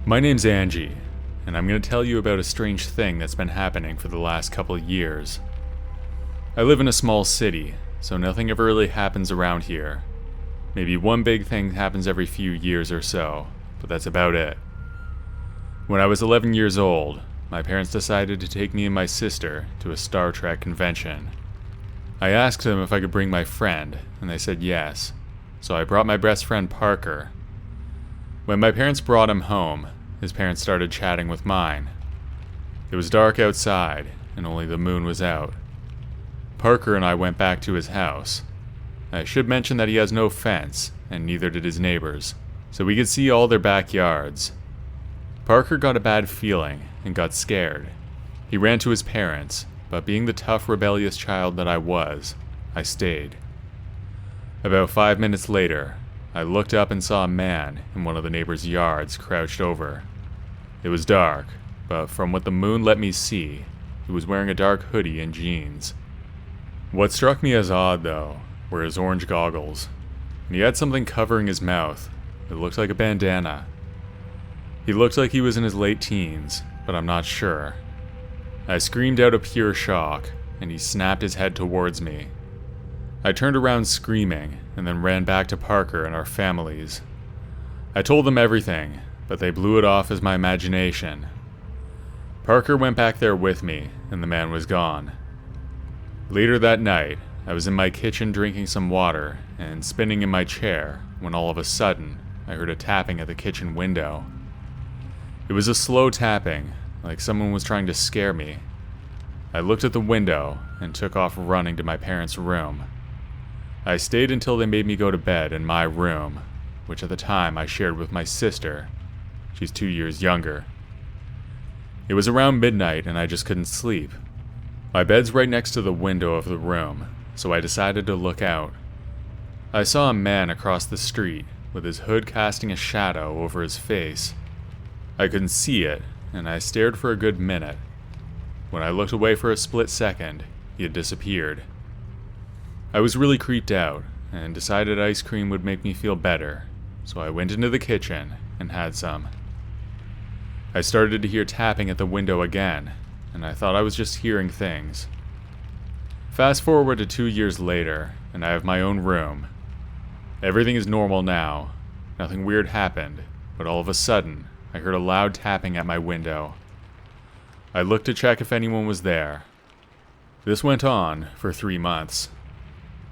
My name's Angie, and I'm going to tell you about a strange thing that's been happening for the last couple of years. I live in a small city, so nothing ever really happens around here. Maybe one big thing happens every few years or so, but that's about it. When I was 11 years old, my parents decided to take me and my sister to a Star Trek convention. I asked them if I could bring my friend, and they said yes, so I brought my best friend Parker. When my parents brought him home, his parents started chatting with mine. It was dark outside, and only the moon was out. Parker and I went back to his house. I should mention that he has no fence, and neither did his neighbors, so we could see all their backyards. Parker got a bad feeling and got scared. He ran to his parents, but being the tough, rebellious child that I was, I stayed. About 5 minutes later, I looked up and saw a man in one of the neighbors' yards crouched over. It was dark, but from what the moon let me see, he was wearing a dark hoodie and jeans. What struck me as odd, though, were his orange goggles, and he had something covering his mouth. It looked like a bandana. He looked like he was in his late teens, but I'm not sure. I screamed out of pure shock, and he snapped his head towards me. I turned around screaming, and then ran back to Parker and our families. I told them everything, but they blew it off as my imagination. Parker went back there with me, and the man was gone. Later that night, I was in my kitchen drinking some water and spinning in my chair when all of a sudden, I heard a tapping at the kitchen window. It was a slow tapping, like someone was trying to scare me. I looked at the window and took off running to my parents' room. I stayed until they made me go to bed in my room, which at the time I shared with my sister. She's 2 years younger. It was around midnight and I just couldn't sleep. My bed's right next to the window of the room, so I decided to look out. I saw a man across the street with his hood casting a shadow over his face. I couldn't see it, and I stared for a good minute. When I looked away for a split second, he had disappeared. I was really creeped out, and decided ice cream would make me feel better, so I went into the kitchen and had some. I started to hear tapping at the window again, and I thought I was just hearing things. Fast forward to 2 years later, and I have my own room. Everything is normal now. Nothing weird happened, but all of a sudden, I heard a loud tapping at my window. I looked to check if anyone was there. This went on for 3 months.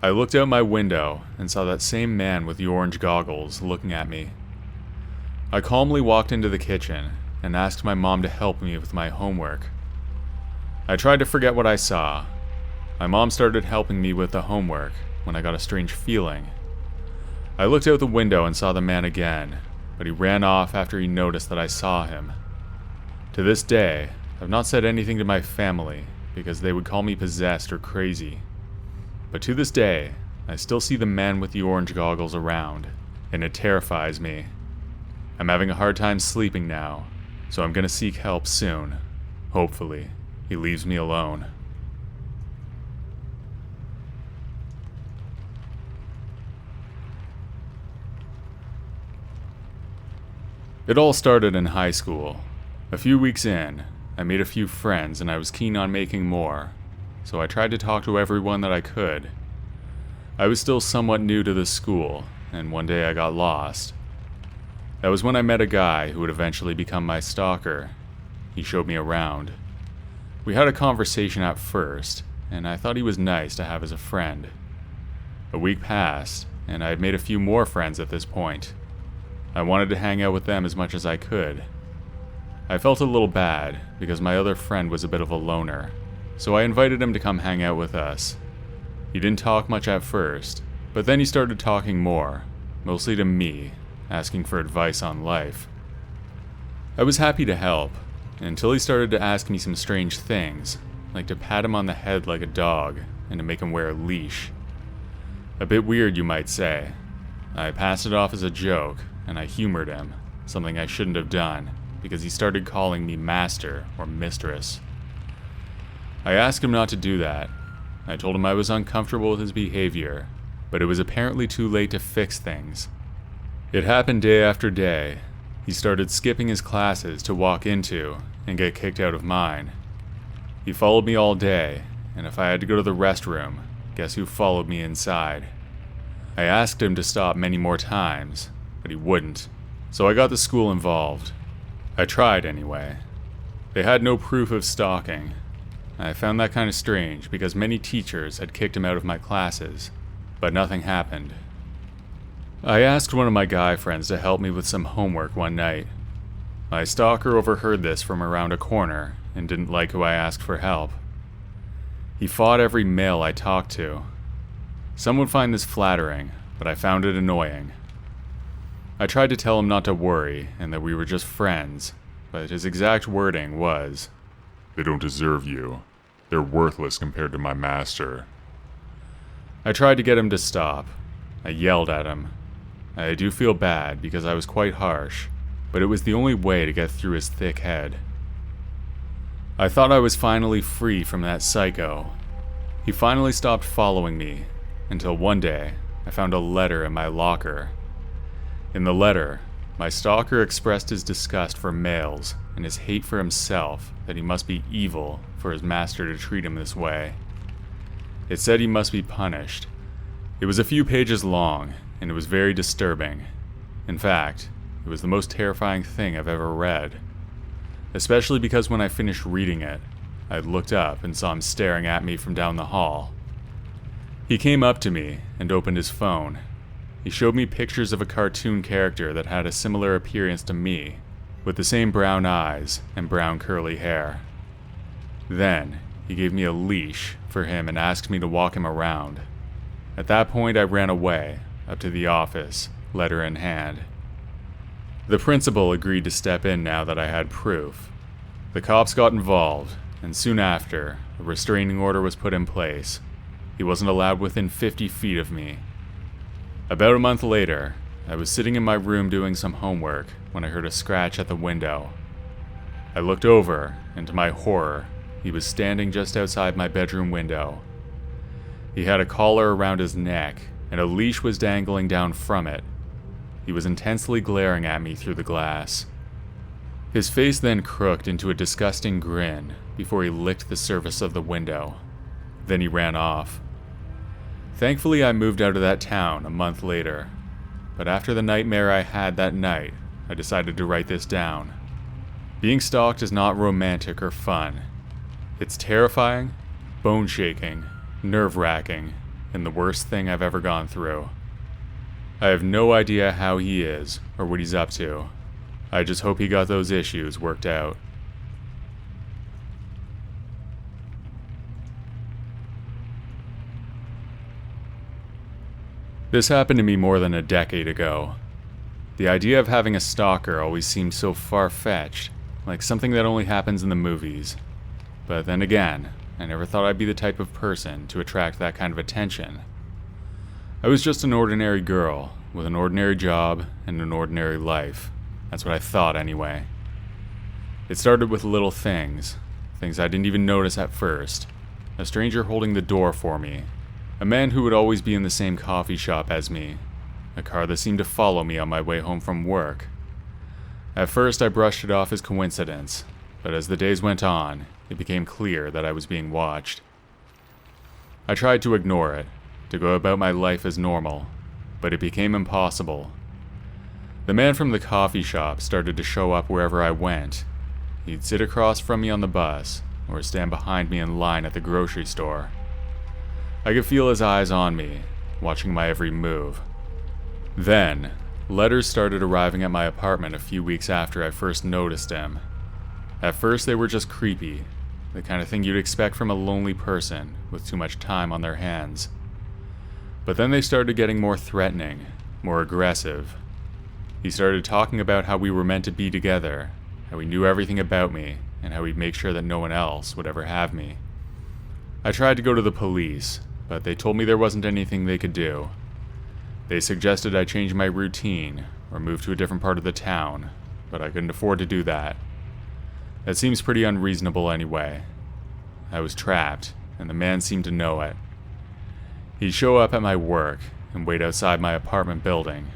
I looked out my window and saw that same man with the orange goggles looking at me. I calmly walked into the kitchen and asked my mom to help me with my homework. I tried to forget what I saw. My mom started helping me with the homework when I got a strange feeling. I looked out the window and saw the man again, but he ran off after he noticed that I saw him. To this day, I've not said anything to my family because they would call me possessed or crazy. But to this day, I still see the man with the orange goggles around, and it terrifies me. I'm having a hard time sleeping now, so I'm gonna seek help soon. Hopefully, he leaves me alone. It all started in high school. A few weeks in, I made a few friends and I was keen on making more, so I tried to talk to everyone that I could. I was still somewhat new to this school, and one day I got lost. That was when I met a guy who would eventually become my stalker. He showed me around. We had a conversation at first, and I thought he was nice to have as a friend. A week passed, and I had made a few more friends at this point. I wanted to hang out with them as much as I could. I felt a little bad because my other friend was a bit of a loner, so I invited him to come hang out with us. He didn't talk much at first, but then he started talking more, mostly to me, asking for advice on life. I was happy to help, until he started to ask me some strange things, like to pat him on the head like a dog, and to make him wear a leash. A bit weird, you might say. I passed it off as a joke, and I humored him, something I shouldn't have done, because he started calling me master or mistress. I asked him not to do that. I told him I was uncomfortable with his behavior, but it was apparently too late to fix things. It happened day after day. He started skipping his classes to walk into and get kicked out of mine. He followed me all day, and if I had to go to the restroom, guess who followed me inside? I asked him to stop many more times, but he wouldn't, so I got the school involved. I tried anyway. They had no proof of stalking. I found that kind of strange because many teachers had kicked him out of my classes, but nothing happened. I asked one of my guy friends to help me with some homework one night. My stalker overheard this from around a corner and didn't like who I asked for help. He fought every male I talked to. Some would find this flattering, but I found it annoying. I tried to tell him not to worry and that we were just friends, but his exact wording was, "They don't deserve you. They're worthless compared to my master." I tried to get him to stop. I yelled at him. I do feel bad because I was quite harsh, but it was the only way to get through his thick head. I thought I was finally free from that psycho. He finally stopped following me, until one day I found a letter in my locker. In the letter, my stalker expressed his disgust for males and his hate for himself, that he must be evil for his master to treat him this way. It said he must be punished. It was a few pages long, and it was very disturbing. In fact, it was the most terrifying thing I've ever read. Especially because when I finished reading it, I looked up and saw him staring at me from down the hall. He came up to me and opened his phone. He showed me pictures of a cartoon character that had a similar appearance to me, with the same brown eyes and brown curly hair. Then, he gave me a leash for him and asked me to walk him around. At that point, I ran away, up to the office, letter in hand. The principal agreed to step in now that I had proof. The cops got involved, and soon after, a restraining order was put in place. He wasn't allowed within 50 feet of me. About a month later, I was sitting in my room doing some homework when I heard a scratch at the window. I looked over, and to my horror, he was standing just outside my bedroom window. He had a collar around his neck, and a leash was dangling down from it. He was intensely glaring at me through the glass. His face then crooked into a disgusting grin before he licked the surface of the window. Then he ran off. Thankfully, I moved out of that town a month later, but after the nightmare I had that night, I decided to write this down. Being stalked is not romantic or fun. It's terrifying, bone-shaking, nerve-wracking, and the worst thing I've ever gone through. I have no idea how he is or what he's up to. I just hope he got those issues worked out. This happened to me more than a decade ago. The idea of having a stalker always seemed so far-fetched, like something that only happens in the movies. But then again, I never thought I'd be the type of person to attract that kind of attention. I was just an ordinary girl, with an ordinary job and an ordinary life. That's what I thought anyway. It started with little things I didn't even notice at first. A stranger holding the door for me. A man who would always be in the same coffee shop as me. A car that seemed to follow me on my way home from work. At first I brushed it off as coincidence, but as the days went on, it became clear that I was being watched. I tried to ignore it, to go about my life as normal, but it became impossible. The man from the coffee shop started to show up wherever I went. He'd sit across from me on the bus, or stand behind me in line at the grocery store. I could feel his eyes on me, watching my every move. Then, letters started arriving at my apartment a few weeks after I first noticed him. At first they were just creepy, the kind of thing you'd expect from a lonely person with too much time on their hands. But then they started getting more threatening, more aggressive. He started talking about how we were meant to be together, how he knew everything about me, and how he'd make sure that no one else would ever have me. I tried to go to the police, but they told me there wasn't anything they could do. They suggested I change my routine, or move to a different part of the town, but I couldn't afford to do that. That seems pretty unreasonable anyway. I was trapped, and the man seemed to know it. He'd show up at my work and wait outside my apartment building.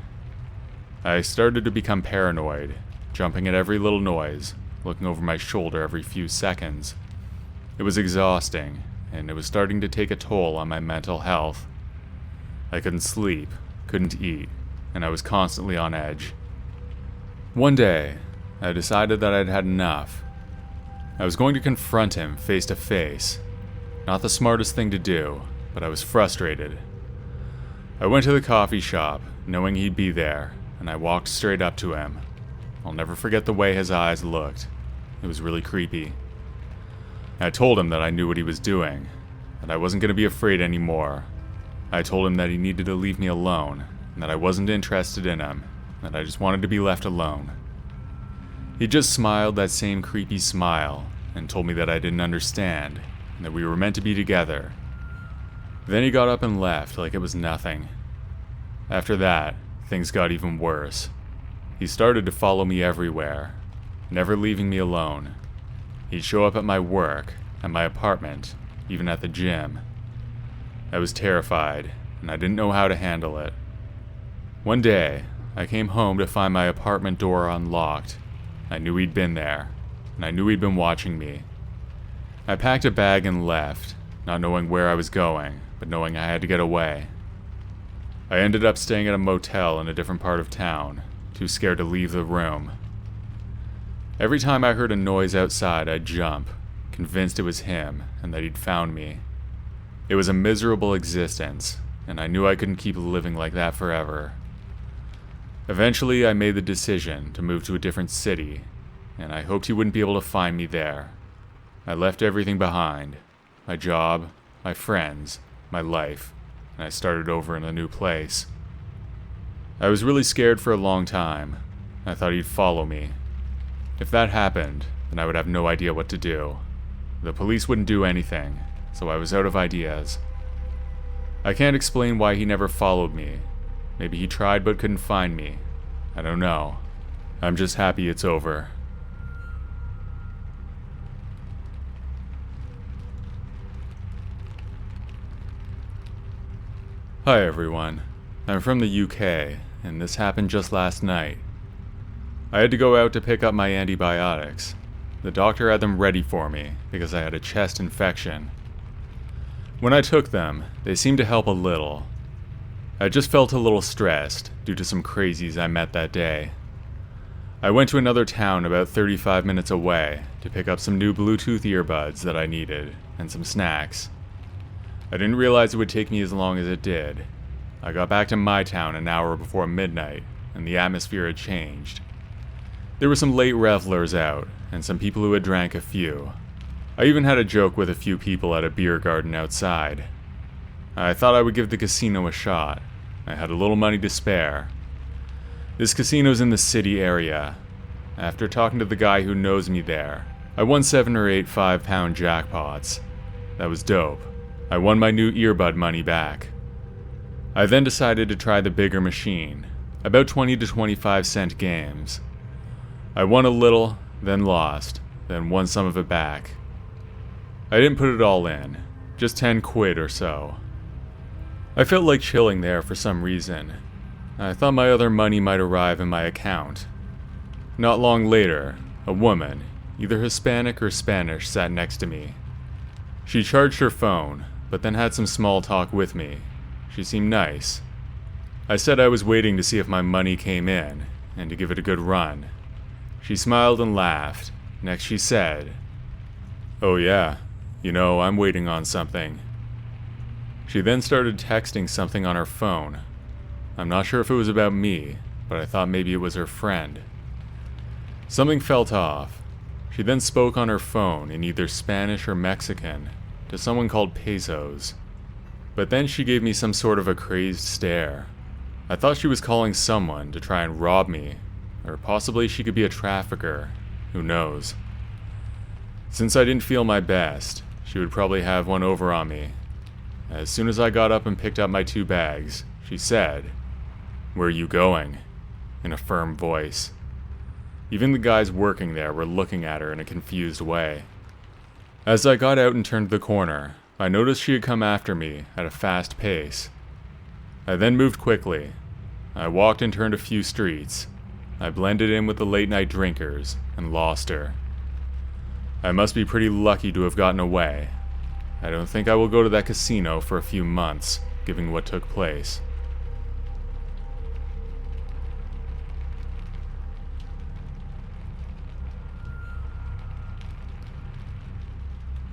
I started to become paranoid, jumping at every little noise, looking over my shoulder every few seconds. It was exhausting, and it was starting to take a toll on my mental health. I couldn't sleep, couldn't eat, and I was constantly on edge. One day, I decided that I'd had enough. I was going to confront him face to face. Not the smartest thing to do, but I was frustrated. I went to the coffee shop, knowing he'd be there, and I walked straight up to him. I'll never forget the way his eyes looked. It was really creepy. I told him that I knew what he was doing, that I wasn't going to be afraid anymore. I told him that he needed to leave me alone, and that I wasn't interested in him, that I just wanted to be left alone. He just smiled that same creepy smile, and told me that I didn't understand, and that we were meant to be together. Then he got up and left like it was nothing. After that, things got even worse. He started to follow me everywhere, never leaving me alone. He'd show up at my work, at my apartment, even at the gym. I was terrified, and I didn't know how to handle it. One day, I came home to find my apartment door unlocked. I knew he'd been there, and I knew he'd been watching me. I packed a bag and left, not knowing where I was going, but knowing I had to get away. I ended up staying at a motel in a different part of town, too scared to leave the room. Every time I heard a noise outside, I'd jump, convinced it was him and that he'd found me. It was a miserable existence, and I knew I couldn't keep living like that forever. Eventually, I made the decision to move to a different city, and I hoped he wouldn't be able to find me there. I left everything behind, my job, my friends, my life, and I started over in a new place. I was really scared for a long time. I thought he'd follow me. If that happened, then I would have no idea what to do. The police wouldn't do anything, so I was out of ideas. I can't explain why he never followed me. Maybe he tried but couldn't find me. I don't know. I'm just happy it's over. Hi everyone. I'm from the UK, and this happened just last night. I had to go out to pick up my antibiotics. The doctor had them ready for me because I had a chest infection. When I took them, they seemed to help a little. I just felt a little stressed due to some crazies I met that day. I went to another town about 35 minutes away to pick up some new Bluetooth earbuds that I needed and some snacks. I didn't realize it would take me as long as it did. I got back to my town an hour before midnight, and the atmosphere had changed. There were some late revelers out, and some people who had drank a few. I even had a joke with a few people at a beer garden outside. I thought I would give the casino a shot. I had a little money to spare. This casino's in the city area. After talking to the guy who knows me there, I won 7 or 8 5-pound jackpots. That was dope. I won my new earbud money back. I then decided to try the bigger machine, about 20 to 25 cent games. I won a little, then lost, then won some of it back. I didn't put it all in, just 10 quid or so. I felt like chilling there for some reason. I thought my other money might arrive in my account. Not long later, a woman, either Hispanic or Spanish, sat next to me. She charged her phone, but then had some small talk with me. She seemed nice. I said I was waiting to see if my money came in, and to give it a good run. She smiled and laughed. Next she said, "Oh yeah, you know, I'm waiting on something." She then started texting something on her phone. I'm not sure if it was about me, but I thought maybe it was her friend. Something felt off. She then spoke on her phone in either Spanish or Mexican to someone called Pesos. But then she gave me some sort of a crazed stare. I thought she was calling someone to try and rob me, or possibly she could be a trafficker. Who knows? Since I didn't feel my best, she would probably have one over on me. As soon as I got up and picked up my 2 bags, she said, "Where are you going?" in a firm voice. Even the guys working there were looking at her in a confused way. As I got out and turned the corner, I noticed she had come after me at a fast pace. I then moved quickly. I walked and turned a few streets. I blended in with the late night drinkers and lost her. I must be pretty lucky to have gotten away. I don't think I will go to that casino for a few months, given what took place.